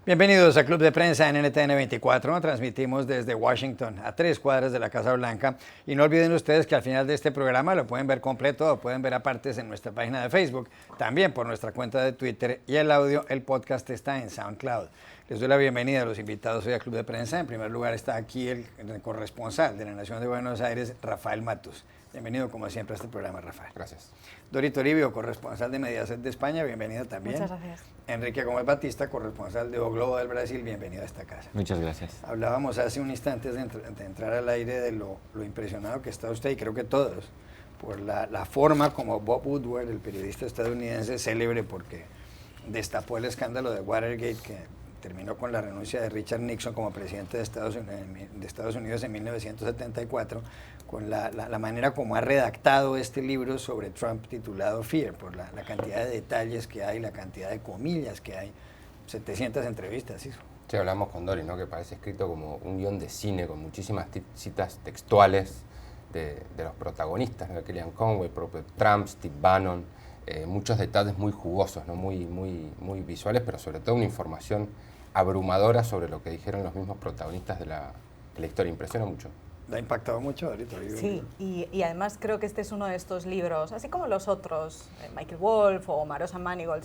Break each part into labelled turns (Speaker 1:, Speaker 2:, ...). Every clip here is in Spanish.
Speaker 1: Bienvenidos a Club de Prensa en NTN 24. Transmitimos desde Washington, a 3 cuadras de la Casa Blanca. Y no olviden ustedes que al final de este programa lo pueden ver completo o pueden ver a partes en nuestra página de Facebook, también por nuestra cuenta de Twitter, y el audio, el podcast está en SoundCloud. Les doy la bienvenida a los invitados hoy a Club de Prensa. En primer lugar está aquí el corresponsal de la Nación de Buenos Aires, Rafael Matus. Bienvenido, como siempre, a este programa, Rafael.
Speaker 2: Gracias.
Speaker 1: Dori Toribio, corresponsal de Mediaset de España, bienvenida también.
Speaker 3: Muchas gracias.
Speaker 1: Enrique Gómez Batista, corresponsal de O Globo del Brasil, bienvenido a esta casa.
Speaker 4: Muchas gracias.
Speaker 1: Hablábamos hace un instante de entrar al aire de lo impresionado que está usted, y creo que todos, por la forma como Bob Woodward, el periodista estadounidense célebre porque destapó el escándalo de Watergate, que terminó con la renuncia de Richard Nixon como presidente de Estados Unidos en 1974, con la manera como ha redactado este libro sobre Trump titulado Fear, por la cantidad de detalles que hay, la cantidad de comillas que hay, 700 entrevistas hizo.
Speaker 2: Sí, hablamos con Dori, ¿no? Que parece escrito como un guión de cine con muchísimas citas textuales de los protagonistas, ¿no? Kellyanne Conway, propio Trump, Steve Bannon, muchos detalles muy jugosos, ¿no? muy visuales, pero sobre todo una información abrumadora sobre lo que dijeron los mismos protagonistas de la historia. Impresiona mucho.
Speaker 1: ¿Le ha impactado mucho ahorita?
Speaker 3: Sí, y además creo que este es uno de estos libros, así como los otros, Michael Wolff o Marosa Manigault,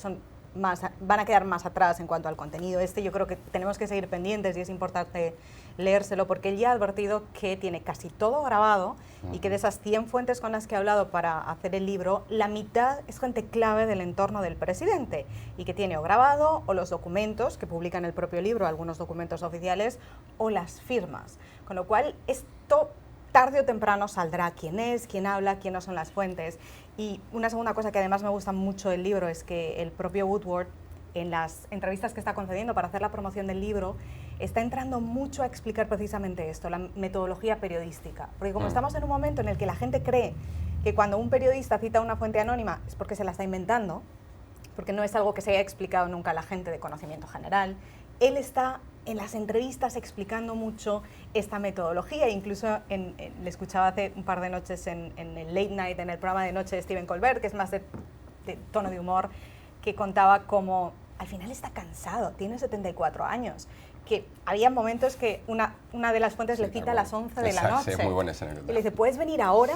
Speaker 3: van a quedar más atrás en cuanto al contenido. Yo creo que tenemos que seguir pendientes y es importante leérselo porque él ya ha advertido que tiene casi todo grabado y que de esas 100 fuentes con las que ha hablado para hacer el libro, la mitad es gente clave del entorno del presidente y que tiene o grabado o los documentos que publican el propio libro, algunos documentos oficiales, o las firmas. Con lo cual, esto tarde o temprano saldrá quién es, quién habla, quiénes son las fuentes. Y una segunda cosa que además me gusta mucho del libro es que el propio Woodward, en las entrevistas que está concediendo para hacer la promoción del libro, está entrando mucho a explicar precisamente esto, la metodología periodística. Porque como estamos en un momento en el que la gente cree que cuando un periodista cita una fuente anónima es porque se la está inventando, porque no es algo que se haya explicado nunca a la gente de conocimiento general, él está en las entrevistas explicando mucho esta metodología. Incluso le escuchaba hace un par de noches en el Late Night, en el programa de noche de Stephen Colbert, que es más de tono de humor, que contaba cómo al final está cansado, tiene 74 años, que había momentos que una de las fuentes le cita a las 11 de la noche.
Speaker 2: Sí, es muy buena esa anécdota.
Speaker 3: Y le dice, ¿puedes venir ahora?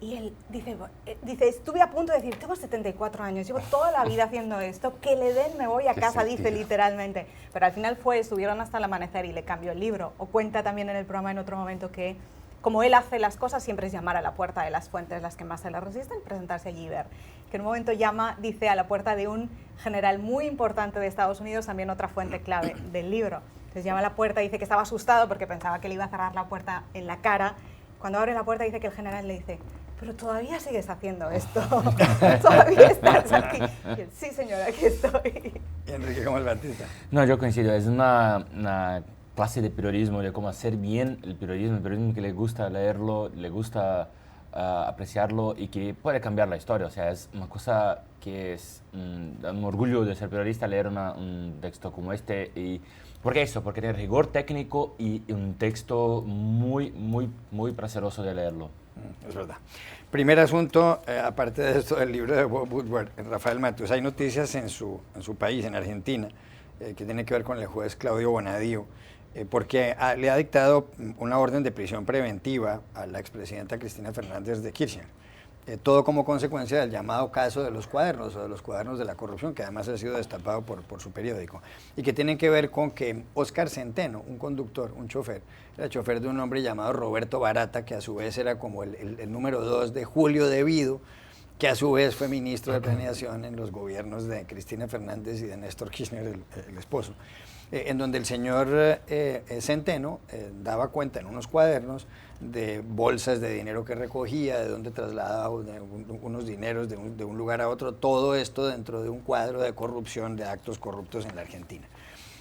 Speaker 3: Y él dice, estuve a punto de decir, tengo 74 años, llevo toda la vida haciendo esto, que le den, me voy a casa, dice literalmente. Pero al final estuvieron hasta el amanecer y le cambió el libro. O cuenta también en el programa en otro momento que, como él hace las cosas, siempre es llamar a la puerta de las fuentes las que más se le resisten, presentarse allí y ver. Que en un momento dice a la puerta de un general muy importante de Estados Unidos, también otra fuente clave del libro. Entonces llama a la puerta y dice que estaba asustado porque pensaba que le iba a cerrar la puerta en la cara. Cuando abre la puerta dice que el general le dice, pero todavía sigues haciendo esto, todavía estás aquí. Y él, sí, señor, aquí estoy.
Speaker 1: ¿Y Enrique Gómez Batista?
Speaker 4: No, yo coincido, es una clase de periodismo, de cómo hacer bien el periodismo que le gusta leerlo, le gusta apreciarlo y que puede cambiar la historia. O sea, es una cosa que es un orgullo de ser periodista leer un texto como este. ¿Por qué eso? Porque tiene rigor técnico y un texto muy placeroso de leerlo.
Speaker 1: Es verdad. Primer asunto, aparte de esto del libro de Bob Woodward, Rafael Matus, hay noticias en su país, en Argentina, que tiene que ver con el juez Claudio Bonadío, porque le ha dictado una orden de prisión preventiva a la expresidenta Cristina Fernández de Kirchner. Todo como consecuencia del llamado caso de los cuadernos o de los cuadernos de la corrupción, que además ha sido destapado por su periódico, y que tienen que ver con que Óscar Centeno, un conductor, un chofer, era chofer de un hombre llamado Roberto Barata, que a su vez era como el número 2 de Julio Devido, que a su vez fue ministro de Planeación en los gobiernos de Cristina Fernández y de Néstor Kirchner, el esposo, en donde el señor Centeno daba cuenta en unos cuadernos de bolsas de dinero que recogía, de dónde trasladaba unos dineros de un lugar a otro, todo esto dentro de un cuadro de corrupción, de actos corruptos en la Argentina.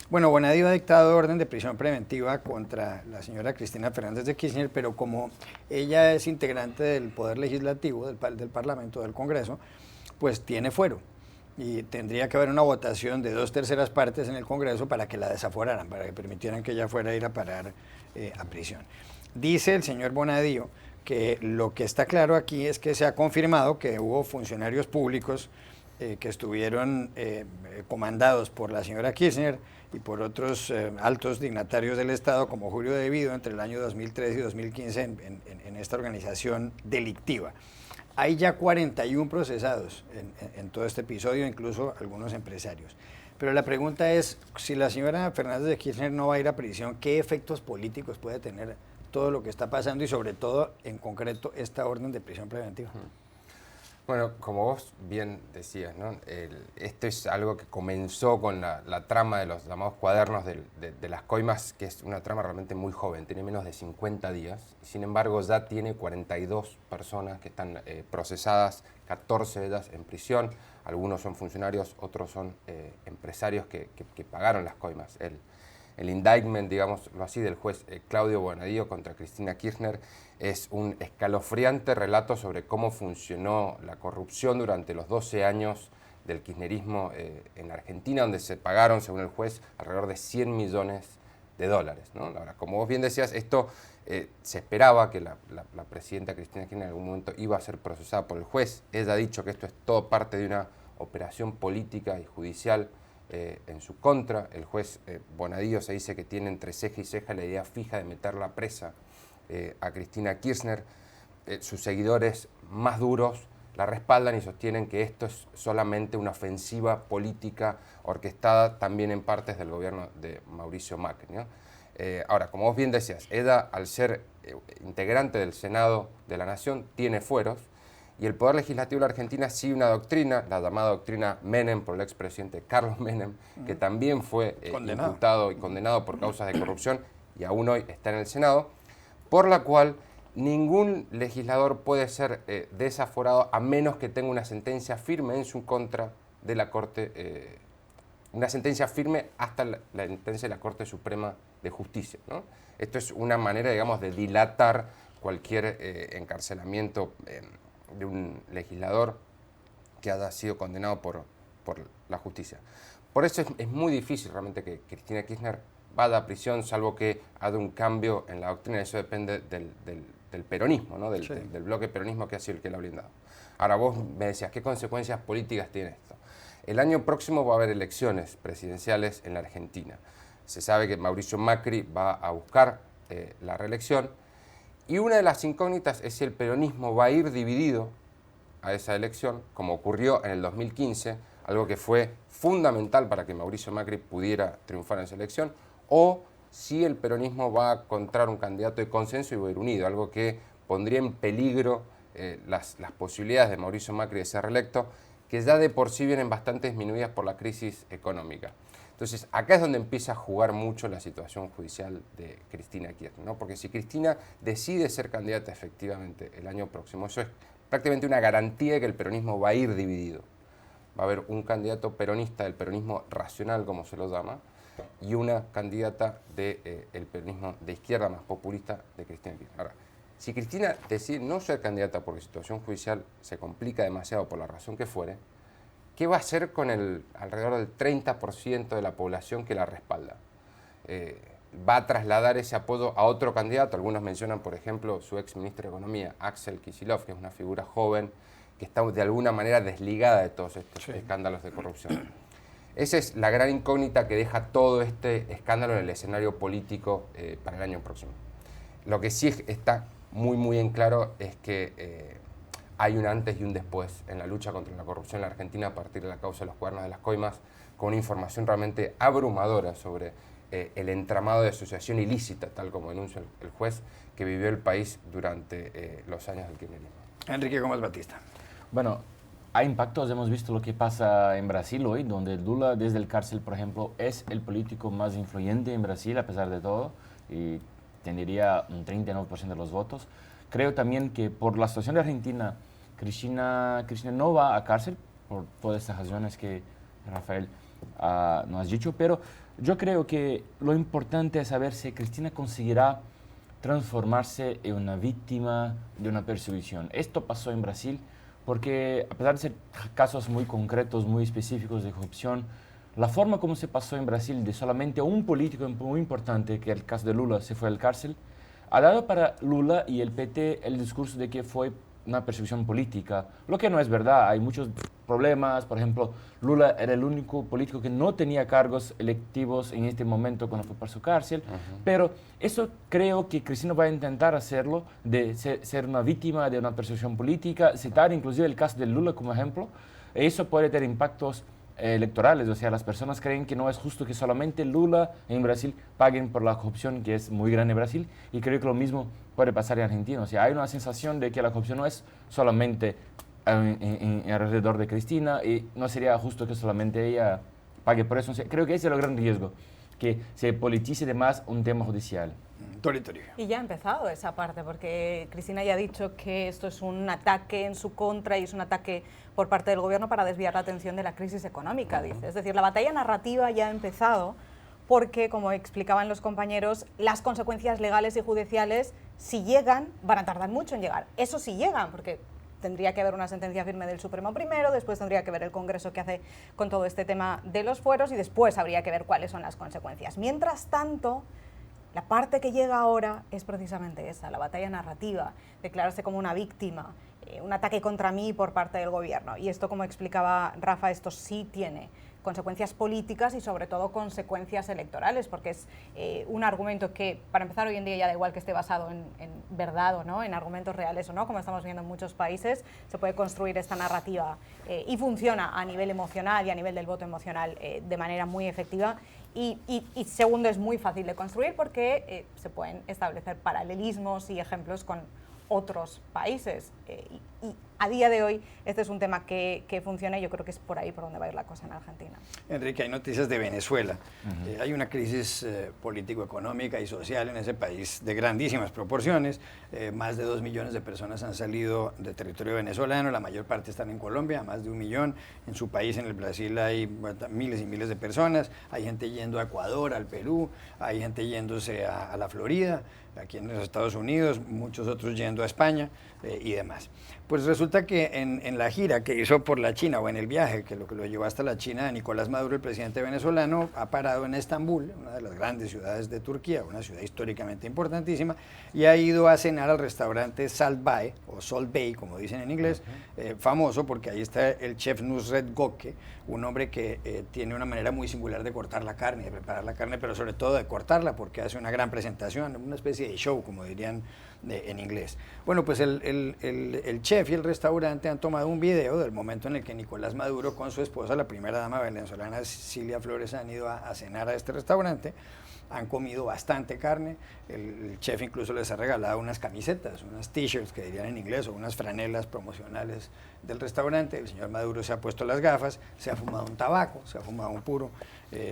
Speaker 1: Bueno, Bonadío ha dictado orden de prisión preventiva contra la señora Cristina Fernández de Kirchner, pero como ella es integrante del Poder Legislativo, del Parlamento, del Congreso, pues tiene fuero. Y tendría que haber una votación de 2/3 partes en el Congreso para que la desaforaran, para que permitieran que ella fuera a ir a parar a prisión. Dice el señor Bonadío que lo que está claro aquí es que se ha confirmado que hubo funcionarios públicos que estuvieron comandados por la señora Kirchner y por otros altos dignatarios del Estado, como Julio De Vido, entre el año 2013 y 2015 en esta organización delictiva. Hay ya 41 procesados en todo este episodio, incluso algunos empresarios. Pero la pregunta es, si la señora Fernández de Kirchner no va a ir a prisión, ¿qué efectos políticos puede tener todo lo que está pasando y sobre todo, en concreto, esta orden de prisión preventiva?
Speaker 2: Bueno, como vos bien decías, ¿no? Esto es algo que comenzó con la trama de los llamados cuadernos de las coimas, que es una trama realmente muy joven, tiene menos de 50 días, sin embargo ya tiene 42 personas que están procesadas, 14 de ellas en prisión, algunos son funcionarios, otros son empresarios que pagaron las coimas. El indictment, digámoslo así, del juez Claudio Bonadío contra Cristina Kirchner es un escalofriante relato sobre cómo funcionó la corrupción durante los 12 años del kirchnerismo en Argentina, donde se pagaron, según el juez, alrededor de 100 millones de dólares, ¿no? Ahora, como vos bien decías, esto se esperaba que la presidenta Cristina Kirchner en algún momento iba a ser procesada por el juez. Ella ha dicho que esto es todo parte de una operación política y judicial en su contra. El juez Bonadío se dice que tiene entre ceja y ceja la idea fija de meterla presa a Cristina Kirchner. Sus seguidores más duros la respaldan y sostienen que esto es solamente una ofensiva política orquestada también en partes del gobierno de Mauricio Macri, ¿no? Ahora, como vos bien decías, ella, al ser integrante del Senado de la Nación, tiene fueros, y el Poder Legislativo de la Argentina sigue una doctrina, la llamada doctrina Menem, por el expresidente Carlos Menem, que también fue imputado y condenado por causas de corrupción y aún hoy está en el Senado, por la cual ningún legislador puede ser desaforado a menos que tenga una sentencia firme en su contra de la Corte, una sentencia firme hasta la sentencia de la Corte Suprema de Justicia, ¿no? Esto es una manera, digamos, de dilatar cualquier encarcelamiento de un legislador que haya sido condenado por la justicia. Por eso es muy difícil realmente que Cristina Kirchner vaya a prisión, salvo que haga un cambio en la doctrina. Eso depende del peronismo, ¿no? Del bloque peronismo que ha sido el que la ha blindado. Ahora vos me decías, ¿qué consecuencias políticas tiene esto? El año próximo va a haber elecciones presidenciales en la Argentina. Se sabe que Mauricio Macri va a buscar la reelección, y una de las incógnitas es si el peronismo va a ir dividido a esa elección, como ocurrió en el 2015, algo que fue fundamental para que Mauricio Macri pudiera triunfar en esa elección, o si el peronismo va a encontrar un candidato de consenso y va a ir unido, algo que pondría en peligro las posibilidades de Mauricio Macri de ser reelecto, que ya de por sí vienen bastante disminuidas por la crisis económica. Entonces, acá es donde empieza a jugar mucho la situación judicial de Cristina Kirchner, ¿no? Porque si Cristina decide ser candidata efectivamente el año próximo, eso es prácticamente una garantía de que el peronismo va a ir dividido. Va a haber un candidato peronista del peronismo racional, como se lo llama, y una candidata del peronismo de izquierda más populista de Cristina Kirchner. Ahora, si Cristina decide no ser candidata porque la situación judicial se complica demasiado por la razón que fuere, ¿qué va a hacer con el alrededor del 30% de la población que la respalda? ¿Va a trasladar ese apoyo a otro candidato? Algunos mencionan, por ejemplo, su ex ministro de Economía, Axel Kicillof, que es una figura joven que está de alguna manera desligada de todos estos escándalos de corrupción. Esa es la gran incógnita que deja todo este escándalo en el escenario político para el año próximo. Lo que sí está muy en claro es que hay un antes y un después en la lucha contra la corrupción en la Argentina a partir de la causa de los cuadernos de las coimas, con una información realmente abrumadora sobre el entramado de asociación ilícita, tal como denuncia el juez, que vivió el país durante los años del kirchnerismo.
Speaker 1: Enrique Gómez Batista.
Speaker 4: Bueno, hay impactos. Hemos visto lo que pasa en Brasil hoy, donde Lula desde el cárcel, por ejemplo, es el político más influyente en Brasil, a pesar de todo, y tendría un 39% de los votos. Creo también que por la situación de Argentina, Cristina no va a cárcel, por todas estas razones que Rafael nos ha dicho, pero yo creo que lo importante es saber si Cristina conseguirá transformarse en una víctima de una persecución. Esto pasó en Brasil porque, a pesar de ser casos muy concretos, muy específicos de corrupción, la forma como se pasó en Brasil de solamente un político muy importante, que el caso de Lula, se fue al cárcel, ha dado para Lula y el PT el discurso de que fue una persecución política, lo que no es verdad. Hay muchos problemas. Por ejemplo, Lula era el único político que no tenía cargos electivos en este momento cuando fue para su cárcel, pero eso creo que Cristina va a intentar hacerlo, de ser una víctima de una persecución política, citar inclusive el caso de Lula como ejemplo. Eso puede tener impactos electorales, o sea, las personas creen que no es justo que solamente Lula en Brasil paguen por la corrupción que es muy grande en Brasil, y creo que lo mismo puede pasar en Argentina. O sea, hay una sensación de que la corrupción no es solamente alrededor de Cristina, y no sería justo que solamente ella pague por eso. O sea, creo que ese es el gran riesgo, que se politice de más un tema judicial.
Speaker 1: Toribio.
Speaker 3: Y ya ha empezado esa parte, porque Cristina ya ha dicho que esto es un ataque en su contra y es un ataque por parte del gobierno para desviar la atención de la crisis económica, dice. Es decir, la batalla narrativa ya ha empezado porque, como explicaban los compañeros, las consecuencias legales y judiciales, si llegan, van a tardar mucho en llegar. Eso sí llegan, porque tendría que haber una sentencia firme del Supremo primero, después tendría que ver el Congreso qué hace con todo este tema de los fueros y después habría que ver cuáles son las consecuencias. Mientras tanto, la parte que llega ahora es precisamente esa, la batalla narrativa, declararse como una víctima, un ataque contra mí por parte del gobierno. Y esto, como explicaba Rafa, esto sí tiene consecuencias políticas y sobre todo consecuencias electorales, porque es un argumento que, para empezar, hoy en día ya da igual que esté basado en verdad o no, en argumentos reales o no, como estamos viendo en muchos países, se puede construir esta narrativa y funciona a nivel emocional y a nivel del voto emocional de manera muy efectiva. Y segundo, es muy fácil de construir porque se pueden establecer paralelismos y ejemplos con otros países. Y a día de hoy este es un tema que funciona y yo creo que es por ahí por donde va a ir la cosa en Argentina.
Speaker 1: Enrique, hay noticias de Venezuela. Hay una crisis político-económica y social en ese país de grandísimas proporciones. Más de 2 millones de personas han salido del territorio venezolano, la mayor parte están en Colombia, más de 1 millón. En su país, en el Brasil, hay miles y miles de personas. Hay gente yendo a Ecuador, al Perú, hay gente yéndose a la Florida, aquí en los Estados Unidos, muchos otros yendo a España y demás. Pues resulta que en la gira que hizo por la China, o en el viaje que lo llevó hasta la China, Nicolás Maduro, el presidente venezolano, ha parado en Estambul, una de las grandes ciudades de Turquía, una ciudad históricamente importantísima, y ha ido a cenar al restaurante Salt Bay, o Salt Bay, como dicen en inglés, famoso porque ahí está el chef Nusret Gökçe, un hombre que tiene una manera muy singular de cortar la carne, de preparar la carne, pero sobre todo de cortarla, porque hace una gran presentación, una especie de show, como dirían en inglés. Bueno, pues el chef y el restaurante han tomado un video del momento en el que Nicolás Maduro con su esposa, la primera dama venezolana Cilia Flores, han ido a cenar a este restaurante. Han comido bastante carne, el chef incluso les ha regalado unas camisetas, unas t-shirts que dirían en inglés, o unas franelas promocionales del restaurante. El señor Maduro se ha puesto las gafas, se ha fumado un tabaco, se ha fumado un puro,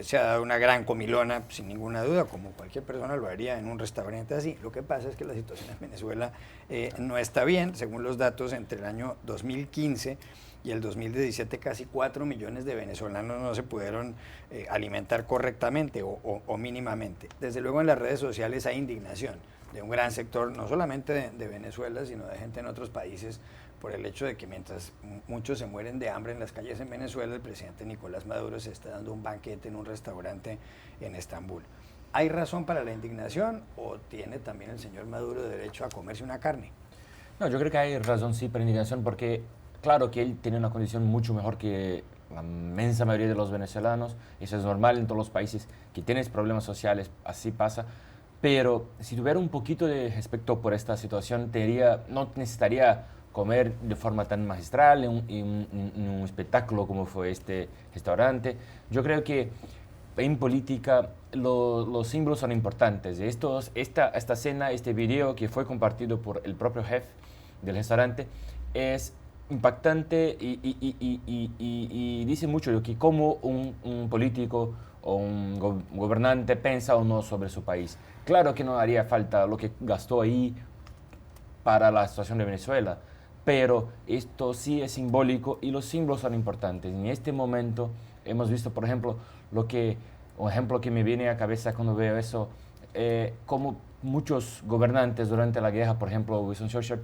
Speaker 1: se ha dado una gran comilona, sin ninguna duda, como cualquier persona lo haría en un restaurante así. Lo que pasa es que la situación en Venezuela no está bien. Según los datos, entre el año 2015 y el 2017 casi 4 millones de venezolanos no se pudieron alimentar correctamente o mínimamente. Desde luego en las redes sociales hay indignación de un gran sector, no solamente de Venezuela, sino de gente en otros países, por el hecho de que mientras muchos se mueren de hambre en las calles en Venezuela, el presidente Nicolás Maduro se está dando un banquete en un restaurante en Estambul. ¿Hay razón para la indignación o tiene también el señor Maduro derecho a comerse una carne?
Speaker 4: No, yo creo que hay razón sí para indignación, porque claro que él tiene una condición mucho mejor que la inmensa mayoría de los venezolanos. Eso es normal en todos los países que tienes problemas sociales, así pasa. Pero si tuviera un poquito de respeto por esta situación, no necesitaría comer de forma tan magistral en un espectáculo como fue este restaurante. Yo creo que en política los símbolos son importantes. Esta cena, este video que fue compartido por el propio jefe del restaurante es impactante y dice mucho de que cómo un político o un gobernante piensa o no sobre su país. Claro que no haría falta lo que gastó ahí para la situación de Venezuela, pero esto sí es simbólico y los símbolos son importantes. En este momento hemos visto, por ejemplo, un ejemplo que me viene a la cabeza cuando veo eso, como muchos gobernantes durante la guerra, por ejemplo, Winston Churchill,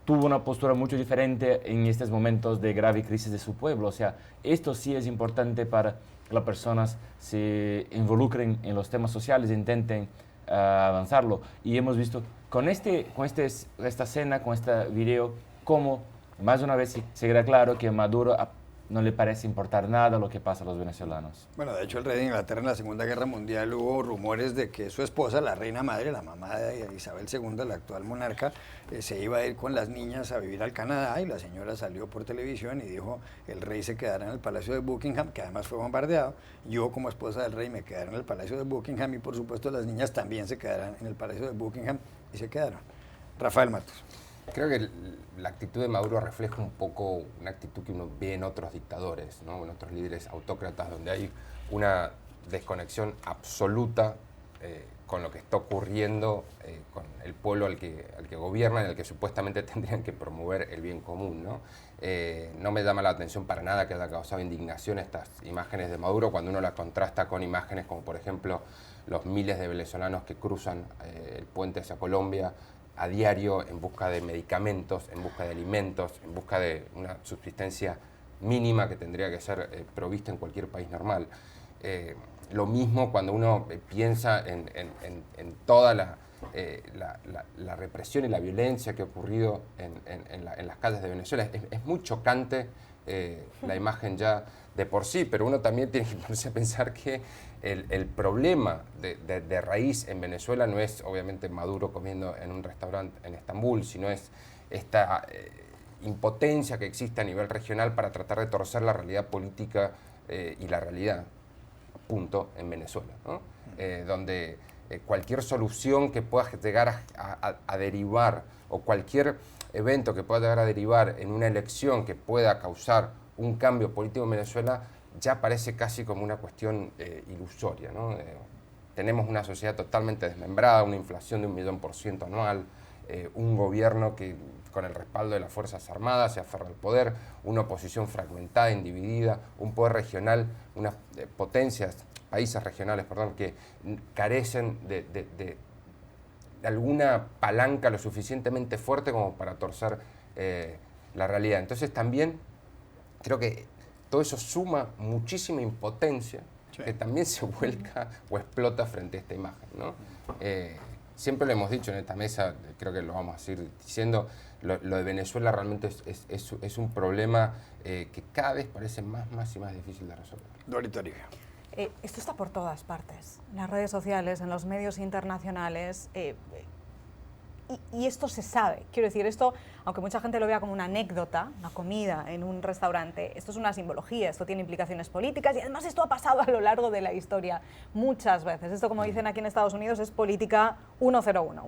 Speaker 4: tuvo una postura mucho diferente en estos momentos de grave crisis de su pueblo. O sea, esto sí es importante para que las personas se involucren en los temas sociales e intenten avanzarlo. Y hemos visto con esta cena, con este video, cómo, más de una vez se queda claro que Maduro no le parece importar nada lo que pasa a los venezolanos.
Speaker 1: Bueno, de hecho el rey de Inglaterra en la Segunda Guerra Mundial hubo rumores de que su esposa, la reina madre, la mamá de Isabel II, la actual monarca, se iba a ir con las niñas a vivir al Canadá, y la señora salió por televisión y dijo: el rey se quedará en el Palacio de Buckingham, que además fue bombardeado, yo como esposa del rey me quedaré en el Palacio de Buckingham, y por supuesto las niñas también se quedarán en el Palacio de Buckingham, y se quedaron. Rafael Matos.
Speaker 2: Creo que la actitud de Maduro refleja un poco una actitud que uno ve en otros dictadores, ¿no? En otros líderes autócratas, donde hay una desconexión absoluta con lo que está ocurriendo con el pueblo al que gobiernan, en el que supuestamente tendrían que promover el bien común, ¿no? No me llama la atención para nada que haya causado indignación estas imágenes de Maduro cuando uno las contrasta con imágenes como, por ejemplo, los miles de venezolanos que cruzan el puente hacia Colombia a diario en busca de medicamentos, en busca de alimentos, en busca de una subsistencia mínima que tendría que ser provista en cualquier país normal. Lo mismo cuando uno piensa en toda la represión y la violencia que ha ocurrido en las calles de Venezuela. Es muy chocante la imagen ya de por sí, pero uno también tiene que ponerse a pensar que el problema de raíz en Venezuela no es obviamente Maduro comiendo en un restaurante en Estambul, sino es esta impotencia que existe a nivel regional para tratar de torcer la realidad política y la realidad, punto, en Venezuela, ¿no? Donde cualquier solución que pueda llegar a derivar, o cualquier evento que pueda llegar a derivar en una elección que pueda causar un cambio político en Venezuela, ya parece casi como una cuestión ilusoria, ¿no? Tenemos una sociedad totalmente desmembrada, una inflación de 1.000.000% anual, un gobierno que con el respaldo de las Fuerzas Armadas se aferra al poder, una oposición fragmentada, individida, un poder regional, unas países regionales, perdón, que carecen de alguna palanca lo suficientemente fuerte como para torcer la realidad. Entonces también creo que todo eso suma muchísima impotencia, sí, que también se vuelca o explota frente a esta imagen, ¿no? Siempre lo hemos dicho en esta mesa, creo que lo vamos a seguir diciendo, lo de Venezuela realmente es un problema que cada vez parece más y más difícil de resolver.
Speaker 1: Dorita Toribio.
Speaker 3: Esto está por todas partes, en las redes sociales, en los medios internacionales, y esto se sabe. Quiero decir, esto, aunque mucha gente lo vea como una anécdota, una comida en un restaurante, esto es una simbología, esto tiene implicaciones políticas, y además esto ha pasado a lo largo de la historia muchas veces. Esto, como dicen aquí en Estados Unidos, es política 101.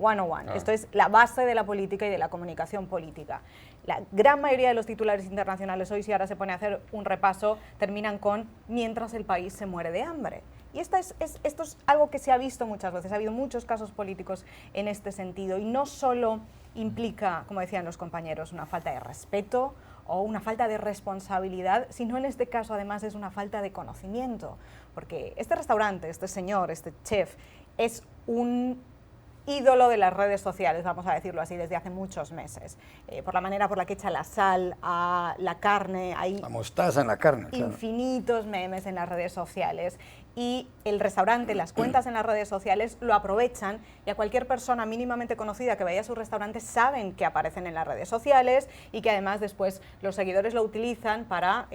Speaker 3: Esto es la base de la política y de la comunicación política. La gran mayoría de los titulares internacionales hoy, si ahora se pone a hacer un repaso, terminan con "mientras el país se muere de hambre". Y esto es algo que se ha visto muchas veces, ha habido muchos casos políticos en este sentido, y no solo implica, como decían los compañeros, una falta de respeto o una falta de responsabilidad, sino en este caso además es una falta de conocimiento, porque este restaurante, este señor, este chef, es un ídolo de las redes sociales, vamos a decirlo así, desde hace muchos meses, por la manera por la que echa la sal a la carne, hay
Speaker 1: la mostaza en la carne,
Speaker 3: infinitos memes en las redes sociales, y el restaurante, las cuentas en las redes sociales lo aprovechan, y a cualquier persona mínimamente conocida que vaya a su restaurante saben que aparecen en las redes sociales, y que además después los seguidores lo utilizan para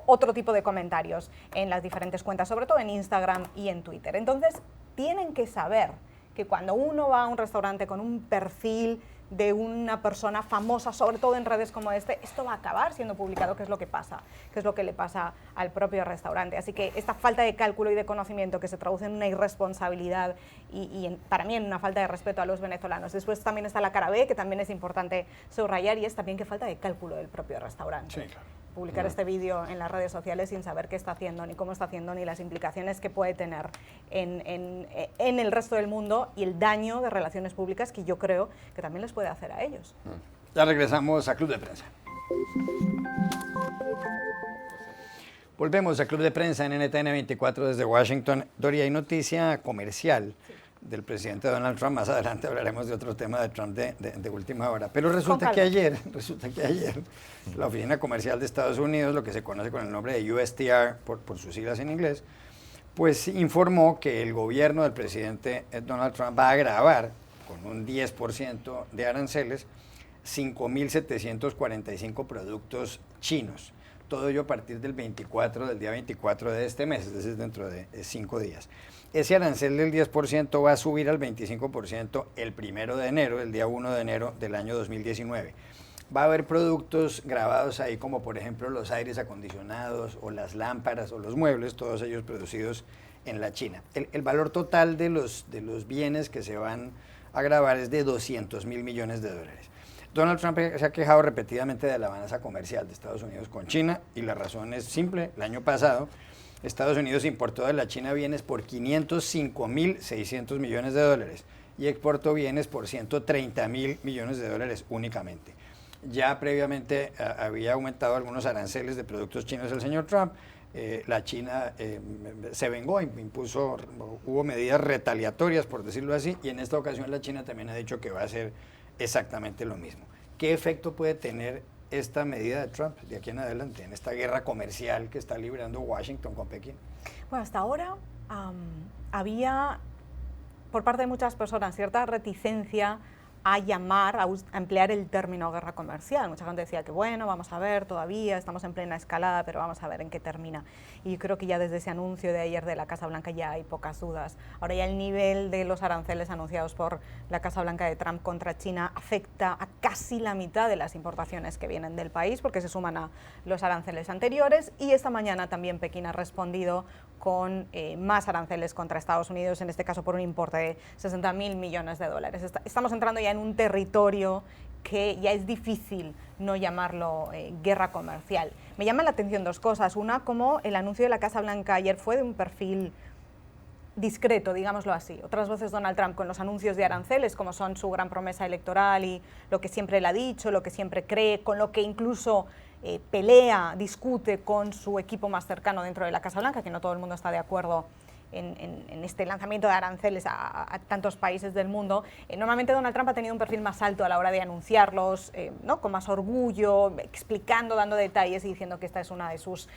Speaker 3: otro tipo de comentarios en las diferentes cuentas, sobre todo en Instagram y en Twitter. Entonces tienen que saber que cuando uno va a un restaurante con un perfil de una persona famosa, sobre todo en redes como esto va a acabar siendo publicado, que es lo que pasa, que es lo que le pasa al propio restaurante. Así que esta falta de cálculo y de conocimiento, que se traduce en una irresponsabilidad para mí en una falta de respeto a los venezolanos. Después también está la cara B, que también es importante subrayar, y es también que falta de cálculo del propio restaurante.
Speaker 1: Sí, claro.
Speaker 3: Publicar este vídeo en las redes sociales sin saber qué está haciendo, ni cómo está haciendo, ni las implicaciones que puede tener en el resto del mundo, y el daño de relaciones públicas que yo creo que también les puede hacer a ellos.
Speaker 1: Ya regresamos a Club de Prensa. Volvemos a Club de Prensa en NTN 24 desde Washington. Dori, hay noticia comercial del presidente Donald Trump. Más adelante hablaremos de otro tema de Trump de última hora. Pero resulta que ayer la Oficina Comercial de Estados Unidos, lo que se conoce con el nombre de USTR por sus siglas en inglés, pues informó que el gobierno del presidente Donald Trump va a gravar con un 10% de aranceles 5.745 productos chinos. Todo ello a partir del día 24 de este mes, es decir, dentro de 5 días. Ese arancel del 10% va a subir al 25% el 1 de enero, el día 1 de enero del año 2019. Va a haber productos grabados ahí como por ejemplo los aires acondicionados o las lámparas o los muebles, todos ellos producidos en la China. El valor total de los bienes que se van a grabar es de 200.000 millones de dólares. Donald Trump se ha quejado repetidamente de la balanza comercial de Estados Unidos con China y la razón es simple. El año pasado Estados Unidos importó de la China bienes por 505.600 millones de dólares y exportó bienes por 130.000 millones de dólares únicamente. Ya previamente había aumentado algunos aranceles de productos chinos el señor Trump. La China se vengó, hubo medidas retaliatorias, por decirlo así, y en esta ocasión la China también ha dicho que va a hacer exactamente lo mismo. ¿Qué efecto puede tener esta medida de Trump de aquí en adelante, en esta guerra comercial que está librando Washington con Pekín?
Speaker 3: Bueno, hasta ahora había, por parte de muchas personas, cierta reticencia a llamar, a emplear el término guerra comercial. Mucha gente decía que bueno, vamos a ver, todavía estamos en plena escalada, pero vamos a ver en qué termina. Y creo que ya desde ese anuncio de ayer de la Casa Blanca ya hay pocas dudas. Ahora ya el nivel de los aranceles anunciados por la Casa Blanca de Trump contra China afecta a casi la mitad de las importaciones que vienen del país, porque se suman a los aranceles anteriores, y esta mañana también Pekín ha respondido con más aranceles contra Estados Unidos, en este caso por un importe de 60.000 millones de dólares. Estamos entrando ya en un territorio que ya es difícil no llamarlo guerra comercial. Me llaman la atención dos cosas. Una, como el anuncio de la Casa Blanca ayer fue de un perfil discreto, digámoslo así. Otras veces Donald Trump con los anuncios de aranceles, como son su gran promesa electoral y lo que siempre él ha dicho, lo que siempre cree, con lo que incluso pelea, discute con su equipo más cercano dentro de la Casa Blanca, que no todo el mundo está de acuerdo en este lanzamiento de aranceles a tantos países del mundo. Normalmente Donald Trump ha tenido un perfil más alto a la hora de anunciarlos, ¿no? Con más orgullo, explicando, dando detalles y diciendo que esta es una de sus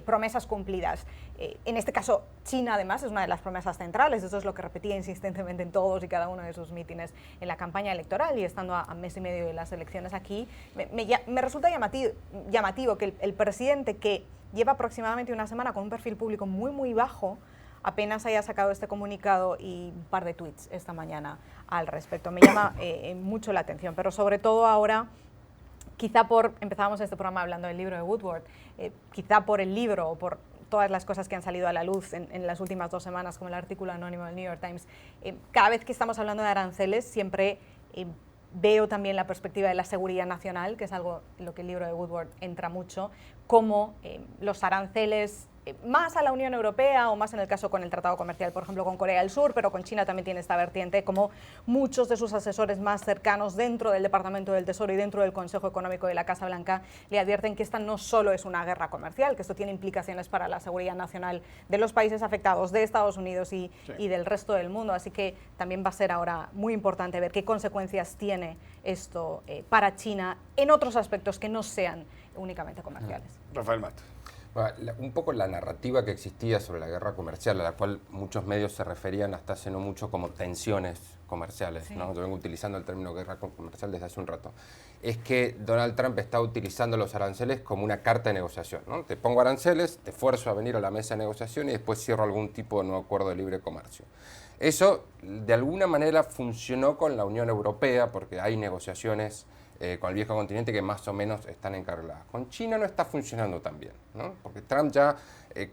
Speaker 3: promesas cumplidas. En este caso, China además es una de las promesas centrales, eso es lo que repetía insistentemente en todos y cada uno de sus mítines en la campaña electoral, y estando a mes y medio de las elecciones aquí, me resulta llamativo que el presidente, que lleva aproximadamente una semana con un perfil público muy, muy bajo, apenas haya sacado este comunicado y un par de tweets esta mañana al respecto. Me llama mucho la atención, pero sobre todo ahora, quizá empezábamos este programa hablando del libro de Woodward, quizá por el libro o por todas las cosas que han salido a la luz en las últimas 2 semanas, como el artículo anónimo del New York Times, cada vez que estamos hablando de aranceles siempre veo también la perspectiva de la seguridad nacional, que es algo en lo que el libro de Woodward entra mucho, como los aranceles más a la Unión Europea o más en el caso con el tratado comercial, por ejemplo, con Corea del Sur, pero con China también tiene esta vertiente, como muchos de sus asesores más cercanos dentro del Departamento del Tesoro y dentro del Consejo Económico de la Casa Blanca le advierten que esta no solo es una guerra comercial, que esto tiene implicaciones para la seguridad nacional de los países afectados, de Estados Unidos y del resto del mundo. Así que también va a ser ahora muy importante ver qué consecuencias tiene esto para China en otros aspectos que no sean únicamente comerciales.
Speaker 1: Rafael Mato.
Speaker 2: Un poco la narrativa que existía sobre la guerra comercial, a la cual muchos medios se referían hasta hace no mucho como tensiones comerciales, sí, ¿no? Yo vengo utilizando el término guerra comercial desde hace un rato, es que Donald Trump está utilizando los aranceles como una carta de negociación, ¿no? Te pongo aranceles, te fuerzo a venir a la mesa de negociación y después cierro algún tipo de nuevo acuerdo de libre comercio. Eso de alguna manera funcionó con la Unión Europea porque hay negociaciones con el viejo continente que más o menos están encarriladas. Con China no está funcionando tan bien, ¿no? Porque Trump ya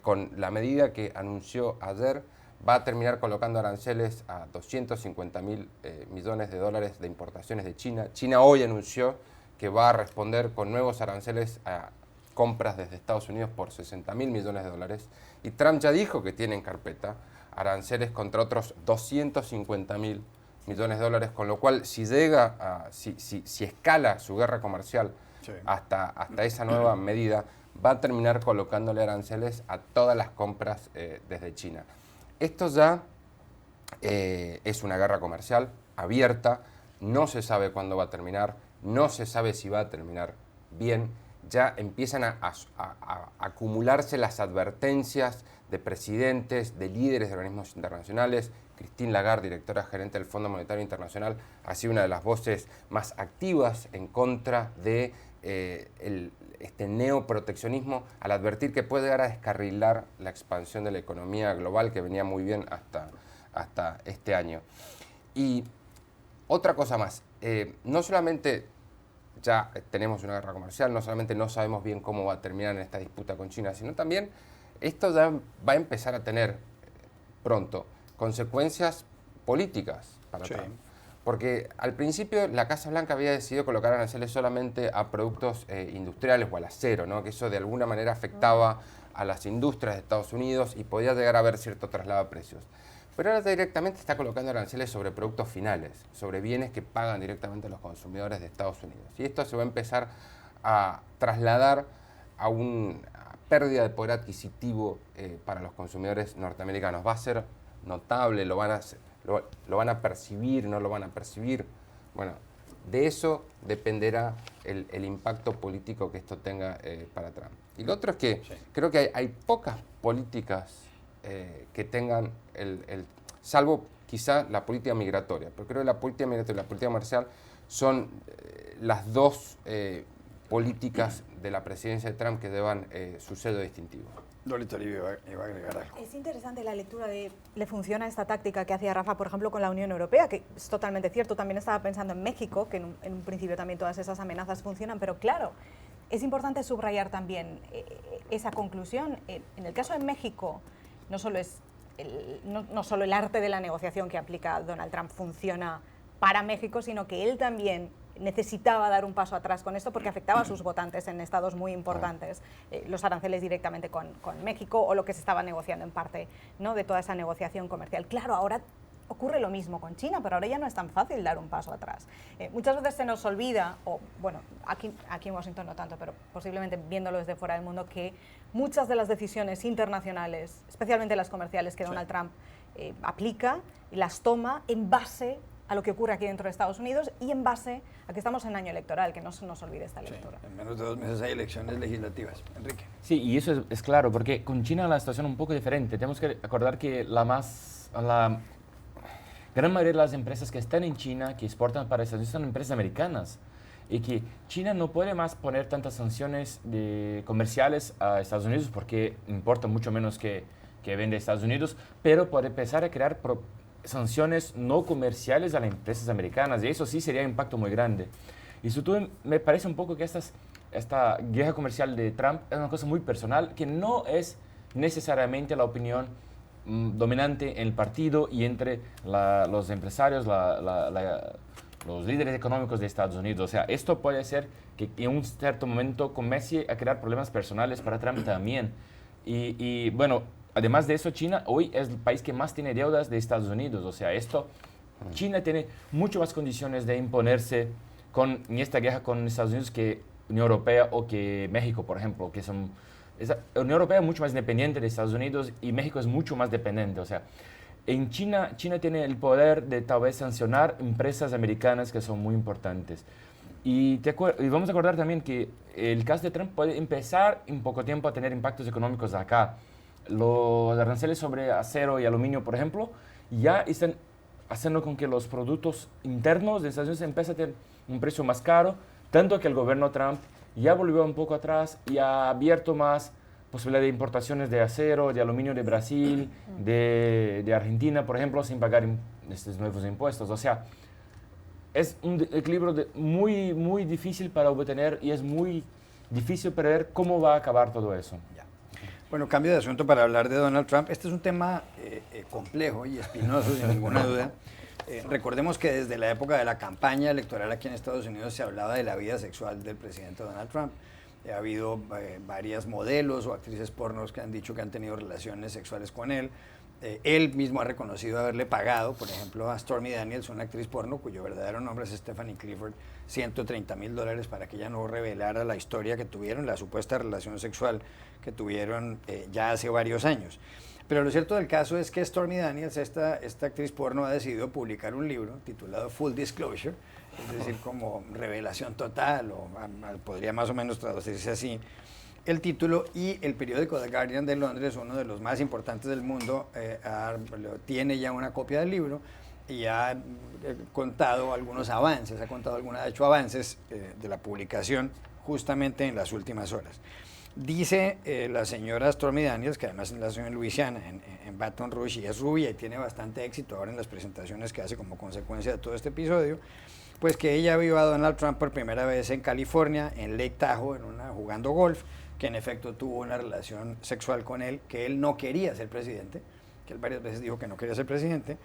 Speaker 2: con la medida que anunció ayer va a terminar colocando aranceles a 250.000 millones de dólares de importaciones de China. China hoy anunció que va a responder con nuevos aranceles a compras desde Estados Unidos por 60.000 millones de dólares. Y Trump ya dijo que tiene en carpeta aranceles contra otros 250.000 millones de dólares, con lo cual si llega si escala su guerra comercial hasta esa nueva medida, va a terminar colocándole aranceles a todas las compras desde China. Esto ya es una guerra comercial abierta, no se sabe cuándo va a terminar, no se sabe si va a terminar bien, ya empiezan a acumularse las advertencias de presidentes, de líderes de organismos internacionales. Christine Lagarde, directora gerente del Fondo Monetario Internacional, ha sido una de las voces más activas en contra de este neoproteccionismo, al advertir que puede llegar a descarrilar la expansión de la economía global, que venía muy bien hasta este año. Y otra cosa más, no solamente ya tenemos una guerra comercial, no solamente no sabemos bien cómo va a terminar en esta disputa con China, sino también esto ya va a empezar a tener pronto consecuencias políticas para Trump. Porque al principio la Casa Blanca había decidido colocar aranceles solamente a productos industriales o al acero, ¿no? Que eso de alguna manera afectaba a las industrias de Estados Unidos y podía llegar a haber cierto traslado de precios. Pero ahora directamente está colocando aranceles sobre productos finales, sobre bienes que pagan directamente los consumidores de Estados Unidos. Y esto se va a empezar a trasladar a una pérdida de poder adquisitivo para los consumidores norteamericanos. Va a ser notable, lo van a percibir, no lo van a percibir. Bueno, de eso dependerá el impacto político que esto tenga para Trump. Y lo otro es que creo que hay pocas políticas que tengan, salvo quizá la política migratoria, pero creo que la política migratoria y la política comercial son las dos políticas de la presidencia de Trump que llevan su sello distintivo.
Speaker 1: Loli Toribio iba a agregar algo.
Speaker 3: Es interesante la lectura de le funciona esta táctica que hacía Rafa, por ejemplo, con la Unión Europea, que es totalmente cierto. También estaba pensando en México, que en un principio también todas esas amenazas funcionan, pero claro, es importante subrayar también esa conclusión. En el caso de México, no solo el arte de la negociación que aplica Donald Trump funciona para México, sino que él también necesitaba dar un paso atrás con esto porque afectaba a sus votantes en estados muy importantes, los aranceles directamente con México o lo que se estaba negociando en parte, ¿no?, de toda esa negociación comercial. Claro, ahora ocurre lo mismo con China, pero ahora ya no es tan fácil dar un paso atrás. Muchas veces se nos olvida, o bueno, aquí en Washington no tanto, pero posiblemente viéndolo desde fuera del mundo, que muchas de las decisiones internacionales, especialmente las comerciales que Donald Trump aplica y las toma en base a lo que ocurre aquí dentro de Estados Unidos y en base a que estamos en año electoral, que no se nos olvide esta lectura.
Speaker 1: En menos de 2 meses hay elecciones legislativas. Enrique.
Speaker 4: Sí, y eso es claro, porque con China la situación es un poco diferente. Tenemos que acordar que la gran mayoría de las empresas que están en China, que exportan para Estados Unidos, son empresas americanas. Y que China no puede más poner tantas sanciones comerciales a Estados Unidos porque importa mucho menos que vende a Estados Unidos, pero puede empezar a crear sanciones no comerciales a las empresas americanas, y eso sí sería un impacto muy grande. Y sobre todo me parece un poco que esta guerra comercial de Trump es una cosa muy personal, que no es necesariamente la opinión dominante en el partido y entre los empresarios, los líderes económicos de Estados Unidos. O sea, esto puede ser que en un cierto momento comience a crear problemas personales para Trump también. Y bueno, además de eso, China hoy es el país que más tiene deudas de Estados Unidos. O sea, China tiene mucho más condiciones de imponerse en esta guerra con Estados Unidos que Unión Europea o que México, por ejemplo, que son... La Unión Europea es mucho más independiente de Estados Unidos y México es mucho más dependiente. O sea, en China tiene el poder de tal vez sancionar empresas americanas que son muy importantes. Y vamos a acordar también que el caso de Trump puede empezar en poco tiempo a tener impactos económicos acá. Los aranceles sobre acero y aluminio, por ejemplo, ya están haciendo con que los productos internos de Estados Unidos empiecen a tener un precio más caro, tanto que el gobierno Trump ya volvió un poco atrás y ha abierto más posibilidad de importaciones de acero, de aluminio de Brasil, de Argentina, por ejemplo, sin pagar estos nuevos impuestos. O sea, es un equilibrio muy, muy difícil para obtener y es muy difícil prever cómo va a acabar todo eso.
Speaker 1: Bueno, cambio de asunto para hablar de Donald Trump. Este es un tema complejo y espinoso, sin ninguna duda. Recordemos que desde la época de la campaña electoral aquí en Estados Unidos se hablaba de la vida sexual del presidente Donald Trump. Ha habido varias modelos o actrices pornos que han dicho que han tenido relaciones sexuales con él. Él mismo ha reconocido haberle pagado, por ejemplo, a Stormy Daniels, una actriz porno cuyo verdadero nombre es Stephanie Clifford, $130,000 para que ella no revelara la historia que tuvieron, la supuesta relación sexual que tuvieron ya hace varios años. Pero lo cierto del caso es que Stormy Daniels, esta actriz porno, ha decidido publicar un libro titulado Full Disclosure, es decir, como revelación total, o podría más o menos traducirse así el título, y el periódico The Guardian de Londres, uno de los más importantes del mundo, tiene ya una copia del libro y ha contado algunos avances, ha hecho avances de la publicación justamente en las últimas horas. Dice la señora Stormy Daniels, que además nació en Luisiana, en Baton Rouge, y es rubia y tiene bastante éxito ahora en las presentaciones que hace como consecuencia de todo este episodio, pues que ella vio a Donald Trump por primera vez en California, en Lake Tahoe, jugando golf, que en efecto tuvo una relación sexual con él, que él no quería ser presidente, que él varias veces dijo que no quería ser presidente,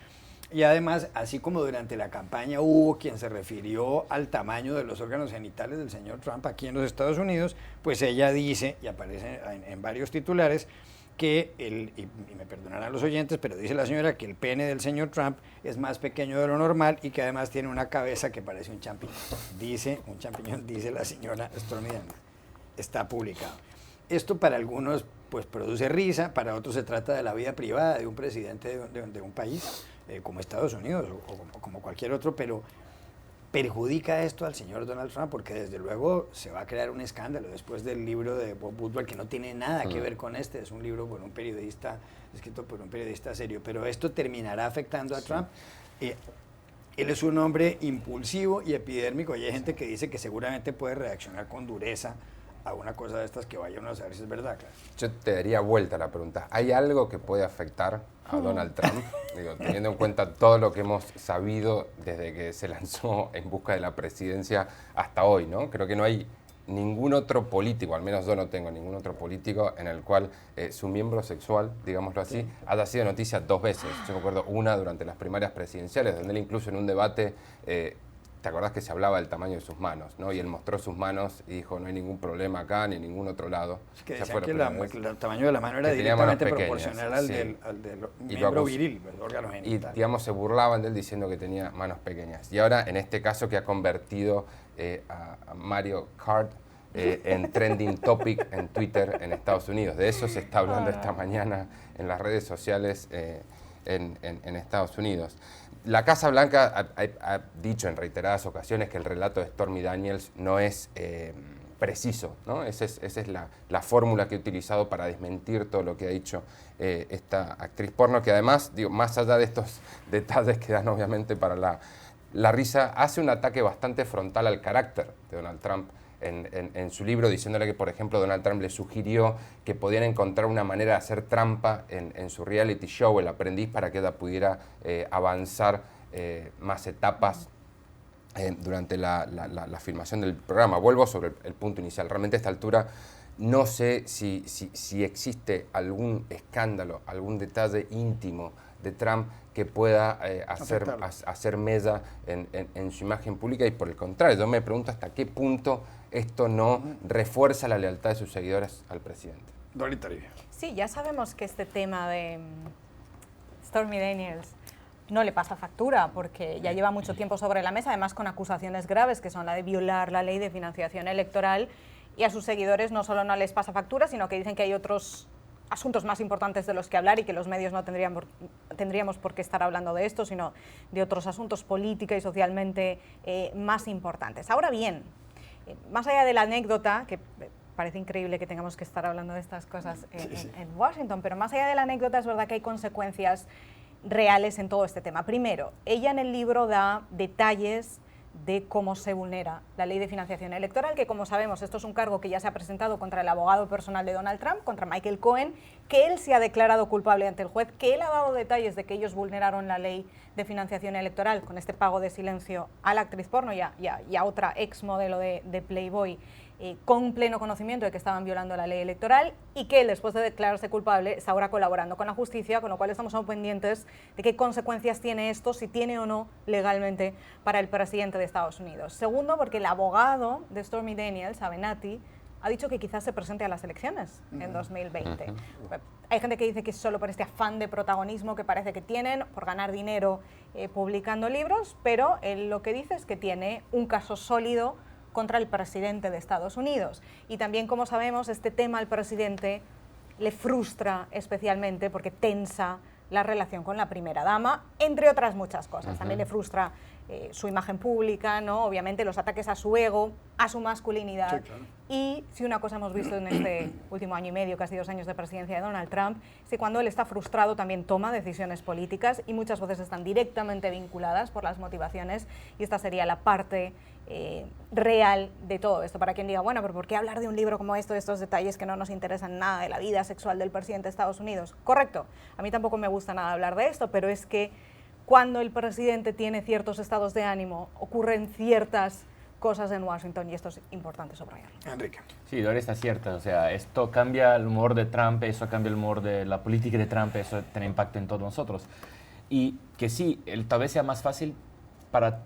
Speaker 1: y además, así como durante la campaña hubo quien se refirió al tamaño de los órganos genitales del señor Trump aquí en los Estados Unidos, pues ella dice, y aparece en varios titulares, que y me perdonarán los oyentes, pero dice la señora que el pene del señor Trump es más pequeño de lo normal y que además tiene una cabeza que parece un champiñón. Dice la señora Stormy Daniels. Está publicado. Esto para algunos pues produce risa, para otros se trata de la vida privada de un presidente de un país como Estados Unidos o como cualquier otro, pero perjudica esto al señor Donald Trump porque desde luego se va a crear un escándalo después del libro de Bob Woodward, que no tiene nada que ver con este, es un libro por un periodista, escrito por un periodista serio, pero esto terminará afectando a Trump. Él es un hombre impulsivo y epidérmico, y hay gente que dice que seguramente puede reaccionar con dureza a una cosa de estas que vaya uno a saber si es verdad, claro.
Speaker 2: Yo te daría vuelta la pregunta. ¿Hay algo que puede afectar a Donald Trump? Digo, teniendo en cuenta todo lo que hemos sabido desde que se lanzó en busca de la presidencia hasta hoy, ¿no? Creo que no hay ningún otro político, al menos yo no tengo ningún otro político en el cual su miembro sexual, digámoslo así, haya sido noticia 2 veces. Yo me acuerdo una durante las primarias presidenciales, donde él incluso en un debate... ¿te acordás que se hablaba del tamaño de sus manos? ¿No? Y él mostró sus manos y dijo, no hay ningún problema acá ni en ningún otro lado.
Speaker 1: Es que decían que el tamaño de la mano era directamente proporcional al del miembro viril, el órgano genital.
Speaker 2: Y, digamos, se burlaban de él diciendo que tenía manos pequeñas. Y ahora, en este caso, que ha convertido a Mario Kart en trending topic en Twitter en Estados Unidos. De eso se está hablando esta mañana en las redes sociales en Estados Unidos. La Casa Blanca ha dicho en reiteradas ocasiones que el relato de Stormy Daniels no es preciso, ¿no? Esa es la fórmula que he utilizado para desmentir todo lo que ha dicho esta actriz porno, que además, digo, más allá de estos detalles que dan obviamente para la risa, hace un ataque bastante frontal al carácter de Donald Trump en su libro, diciéndole que, por ejemplo, Donald Trump le sugirió que podían encontrar una manera de hacer trampa en su reality show, El Aprendiz, para que ella pudiera avanzar más etapas durante la filmación del programa. Vuelvo sobre el punto inicial. Realmente a esta altura no sé si existe algún escándalo, algún detalle íntimo de Trump que pueda hacer mella en su imagen pública, y por el contrario, yo me pregunto hasta qué punto esto no refuerza la lealtad de sus seguidores al presidente.
Speaker 1: Dorita Rivia.
Speaker 3: Sí, ya sabemos que este tema de Stormy Daniels no le pasa factura, porque ya lleva mucho tiempo sobre la mesa, además con acusaciones graves, que son la de violar la ley de financiación electoral, y a sus seguidores no solo no les pasa factura, sino que dicen que hay otros asuntos más importantes de los que hablar y que los medios no tendríamos por qué estar hablando de esto, sino de otros asuntos política y socialmente más importantes. Ahora bien, más allá de la anécdota, que parece increíble que tengamos que estar hablando de estas cosas en Washington, pero más allá de la anécdota es verdad que hay consecuencias reales en todo este tema. Primero, ella en el libro da detalles de cómo se vulnera la ley de financiación electoral, que como sabemos esto es un cargo que ya se ha presentado contra el abogado personal de Donald Trump, contra Michael Cohen, que él se ha declarado culpable ante el juez, que él ha dado detalles de que ellos vulneraron la ley de financiación electoral con este pago de silencio a la actriz porno y a otra ex modelo de Playboy, con pleno conocimiento de que estaban violando la ley electoral, y que él, después de declararse culpable, está ahora colaborando con la justicia, con lo cual estamos pendientes de qué consecuencias tiene esto, si tiene o no legalmente para el presidente de Estados Unidos. Segundo, porque el abogado de Stormy Daniels, Avenatti, ha dicho que quizás se presente a las elecciones en 2020. Hay gente que dice que es solo por este afán de protagonismo que parece que tienen, por ganar dinero publicando libros, pero él lo que dice es que tiene un caso sólido contra el presidente de Estados Unidos. Y también, como sabemos, este tema al presidente le frustra especialmente porque tensa la relación con la primera dama, entre otras muchas cosas. También le frustra su imagen pública, ¿no? Obviamente los ataques a su ego, a su masculinidad.
Speaker 1: Sí, claro.
Speaker 3: Y si una cosa hemos visto en este último año y medio, casi 2 años de presidencia de Donald Trump, es que cuando él está frustrado también toma decisiones políticas y muchas veces están directamente vinculadas por las motivaciones, y esta sería la parte real de todo esto. Para quien diga, bueno, pero ¿por qué hablar de un libro como esto, de estos detalles que no nos interesan nada de la vida sexual del presidente de Estados Unidos? Correcto, a mí tampoco me gusta nada hablar de esto, pero es que cuando el presidente tiene ciertos estados de ánimo, ocurren ciertas cosas en Washington, y esto es importante subrayarlo.
Speaker 1: Enrique.
Speaker 4: Sí, Dora está cierta. O sea, esto cambia el humor de Trump, eso cambia el humor de la política de Trump, eso tiene impacto en todos nosotros. Y que sí, tal vez sea más fácil para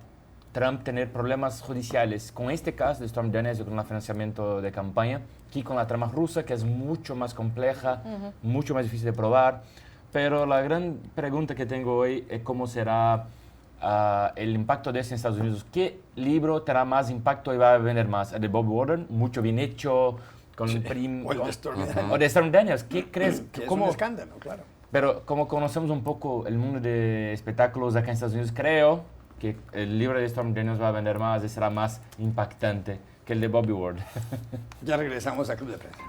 Speaker 4: Trump tener problemas judiciales con este caso de Stormy Daniels y con el financiamiento de campaña, que con la trama rusa, que es mucho más compleja, mucho más difícil de probar. Pero la gran pregunta que tengo hoy es cómo será el impacto de esto en Estados Unidos. ¿Qué libro tendrá más impacto y va a vender más? ¿El de Bob Warren? Mucho bien hecho, con
Speaker 1: Sí. O el de Stormy Daniels.
Speaker 4: O de Stormy Daniels. ¿Qué crees?
Speaker 1: Que es
Speaker 4: ¿Cómo?
Speaker 1: un escándalo, claro.
Speaker 4: Pero como conocemos un poco el mundo de espectáculos acá en Estados Unidos, creo que el libro de Stormy Daniels va a vender más y será más impactante que el de Bobby Ward.
Speaker 1: Ya regresamos a Club de Prensa.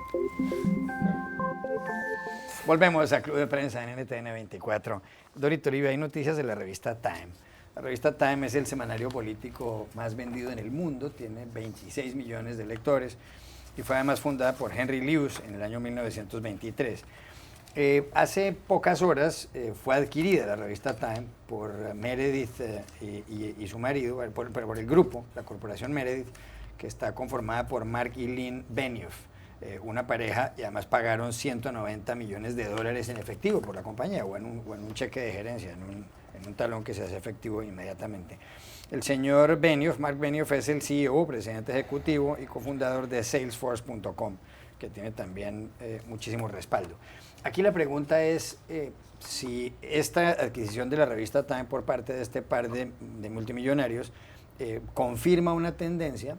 Speaker 1: Volvemos a Club de Prensa en NTN 24. Dorito Toribio, hay noticias de la revista Time. La revista Time es el semanario político más vendido en el mundo, tiene 26 millones de lectores y fue además fundada por Henry Luce en el año 1923. Hace pocas horas fue adquirida la revista Time por Meredith y su marido, por el grupo, la corporación Meredith, que está conformada por Mark y Lynn Benioff, una pareja, y además pagaron $190 millones en efectivo por la compañía, o en un cheque de gerencia, en un talón que se hace efectivo inmediatamente. El señor Benioff, Mark Benioff, es el CEO, presidente ejecutivo y cofundador de Salesforce.com, que tiene también muchísimo respaldo. Aquí la pregunta es si esta adquisición de la revista Time por parte de este par de multimillonarios confirma una tendencia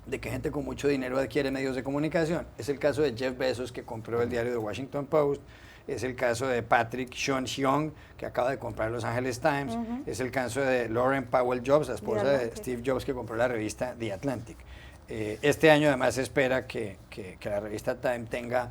Speaker 1: de que gente con mucho dinero adquiere medios de comunicación. Es el caso de Jeff Bezos, que compró el diario The Washington Post, es el caso de Patrick Soon-Shiong, que acaba de comprar Los Angeles Times, es el caso de Lauren Powell Jobs, la esposa de Steve Jobs, que compró la revista The Atlantic. Este año además se espera que la revista Time tenga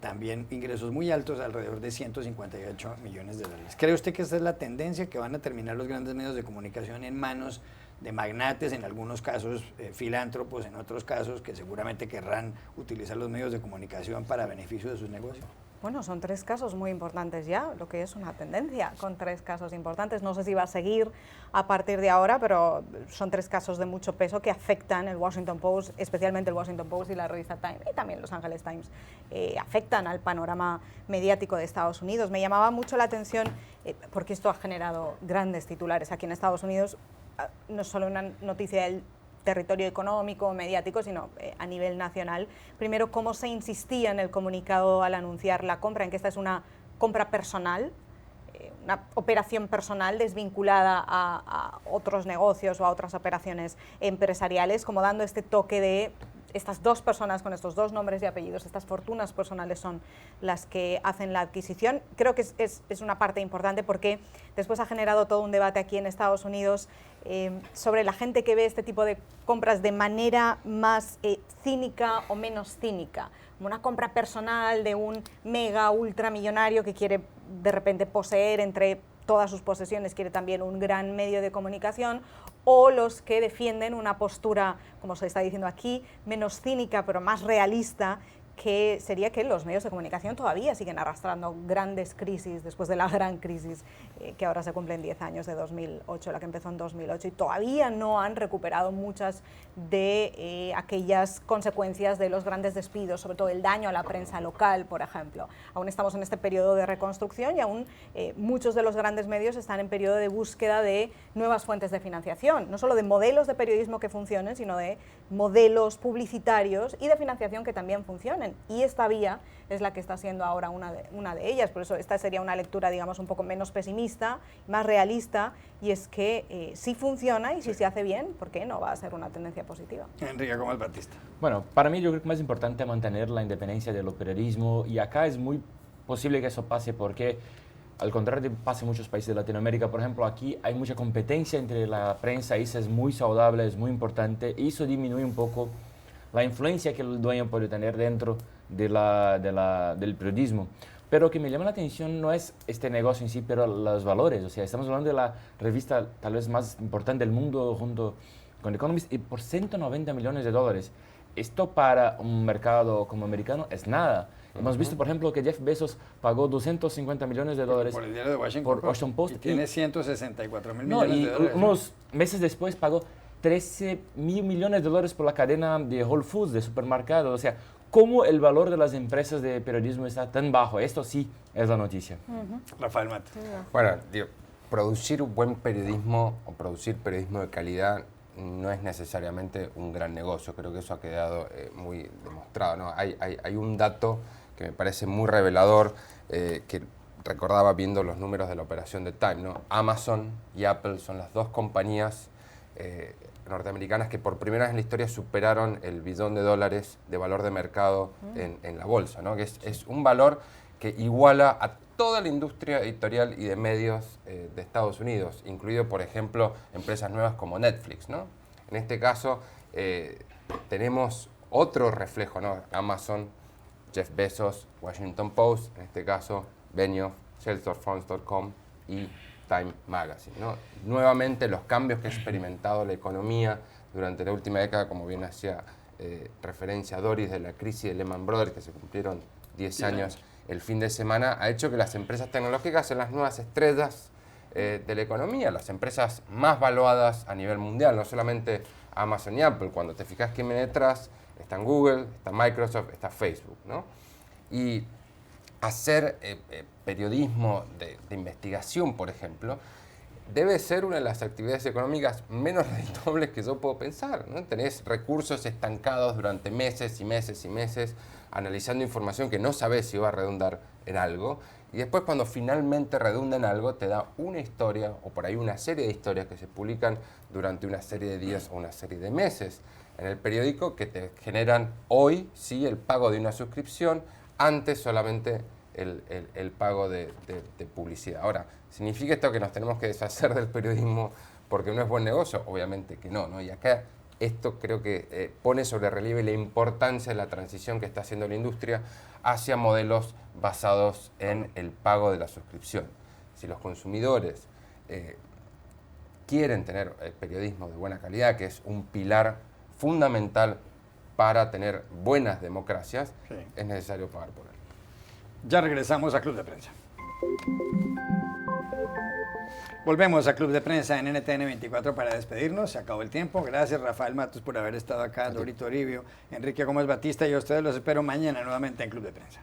Speaker 1: también ingresos muy altos, alrededor de $158 millones. ¿Cree usted que esta es la tendencia, que van a terminar los grandes medios de comunicación en manos de magnates, en algunos casos filántropos, en otros casos que seguramente querrán utilizar los medios de comunicación para beneficio de sus negocios?
Speaker 3: Bueno, son 3 casos muy importantes ya, lo que es una tendencia, con 3 casos importantes. No sé si va a seguir a partir de ahora, pero son 3 casos de mucho peso que afectan el Washington Post, especialmente el Washington Post y la revista Time, y también Los Angeles Times, afectan al panorama mediático de Estados Unidos. Me llamaba mucho la atención, porque esto ha generado grandes titulares aquí en Estados Unidos, no solo una noticia del territorio económico, mediático, sino a nivel nacional. Primero, cómo se insistía en el comunicado al anunciar la compra, en que esta es una compra personal, una operación personal desvinculada a otros negocios o a otras operaciones empresariales, como dando este toque de estas 2 personas con estos 2 nombres y apellidos, estas fortunas personales son las que hacen la adquisición. Creo que es una parte importante, porque después ha generado todo un debate aquí en Estados Unidos sobre la gente que ve este tipo de compras de manera más cínica o menos cínica, como una compra personal de un mega ultramillonario que quiere de repente poseer entre todas sus posesiones, quiere también un gran medio de comunicación, o los que defienden una postura, como se está diciendo aquí, menos cínica pero más realista, que sería que los medios de comunicación todavía siguen arrastrando grandes crisis después de la gran crisis que ahora se cumplen 10 años de 2008, la que empezó en 2008, y todavía no han recuperado muchas de aquellas consecuencias de los grandes despidos, sobre todo el daño a la prensa local, por ejemplo. Aún estamos en este periodo de reconstrucción y aún muchos de los grandes medios están en periodo de búsqueda de nuevas fuentes de financiación, no solo de modelos de periodismo que funcionen, sino de modelos publicitarios y de financiación que también funcionen. Y esta vía es la que está siendo ahora una de ellas. Por eso esta sería una lectura, digamos, un poco menos pesimista, más realista, y es que si funciona y si se hace bien, ¿por qué no va a ser una tendencia positiva?
Speaker 1: Enrique Gómez Batista.
Speaker 4: Bueno, para mí yo creo que es más importante mantener la independencia del periodismo, y acá es muy posible que eso pase porque al contrario de pasa en muchos países de Latinoamérica, por ejemplo, aquí hay mucha competencia entre la prensa, y eso es muy saludable, es muy importante, y eso disminuye un poco la influencia que el dueño puede tener dentro del periodismo. Pero lo que me llama la atención no es este negocio en sí, pero los valores. O sea, estamos hablando de la revista tal vez más importante del mundo junto con Economist, y por 190 millones de dólares. Esto para un mercado como americano es nada. Hemos visto, por ejemplo, que Jeff Bezos pagó 250 millones de dólares
Speaker 1: por el diario de
Speaker 4: por Washington Post.
Speaker 1: Y tiene 164 mil
Speaker 4: No,
Speaker 1: millones
Speaker 4: y
Speaker 1: de dólares.
Speaker 4: unos meses después pagó 13 mil millones de dólares por la cadena de Whole Foods, de supermercados. O sea, ¿cómo el valor de las empresas de periodismo está tan bajo? Esto sí es la noticia.
Speaker 1: Rafael Matos.
Speaker 2: Bueno, digo, producir un buen periodismo o producir periodismo de calidad no es necesariamente un gran negocio. Creo que eso ha quedado muy demostrado, ¿no? Hay un dato que me parece muy revelador, que recordaba viendo los números de la operación de Time, ¿no? Amazon y Apple son las dos compañías norteamericanas que por primera vez en la historia superaron el billón de dólares de valor de mercado en la bolsa, ¿no? Que es un valor que iguala a toda la industria editorial y de medios de Estados Unidos, incluido, por ejemplo, empresas nuevas como Netflix, ¿no? En este caso, tenemos otro reflejo, ¿no? Amazon, Jeff Bezos, Washington Post, en este caso, Benioff, Salesforce.com y Time Magazine, ¿no? Nuevamente, los cambios que ha experimentado la economía durante la última década, como bien hacía referencia a Doris, de la crisis de Lehman Brothers, que se cumplieron 10 años el fin de semana, ha hecho que las empresas tecnológicas sean las nuevas estrellas de la economía, las empresas más valuadas a nivel mundial, no solamente Amazon y Apple. Cuando te fijas quién viene detrás, están Google, está Microsoft, está Facebook, ¿no? Y hacer periodismo de investigación, por ejemplo, debe ser una de las actividades económicas menos rentables que yo puedo pensar, ¿no? Tenés recursos estancados durante meses y meses y meses analizando información que no sabes si va a redundar en algo, y después cuando finalmente redunda en algo te da una historia o por ahí una serie de historias que se publican durante una serie de días o una serie de meses en el periódico, que te generan hoy sí el pago de una suscripción, antes solamente el pago de publicidad. Ahora, ¿significa esto que nos tenemos que deshacer del periodismo porque no es buen negocio? Obviamente que no, ¿no? Y acá esto creo que pone sobre relieve la importancia de la transición que está haciendo la industria hacia modelos basados en el pago de la suscripción. Si los consumidores quieren tener periodismo de buena calidad, que es un pilar fundamental para tener buenas democracias, sí, es necesario pagar por él.
Speaker 1: Ya regresamos a Club de Prensa. Volvemos a Club de Prensa en NTN 24 para despedirnos. Se acabó el tiempo. Gracias, Rafael Matos, por haber estado acá, Dorito Toribio, Enrique Gómez Batista, y a ustedes los espero mañana nuevamente en Club de Prensa.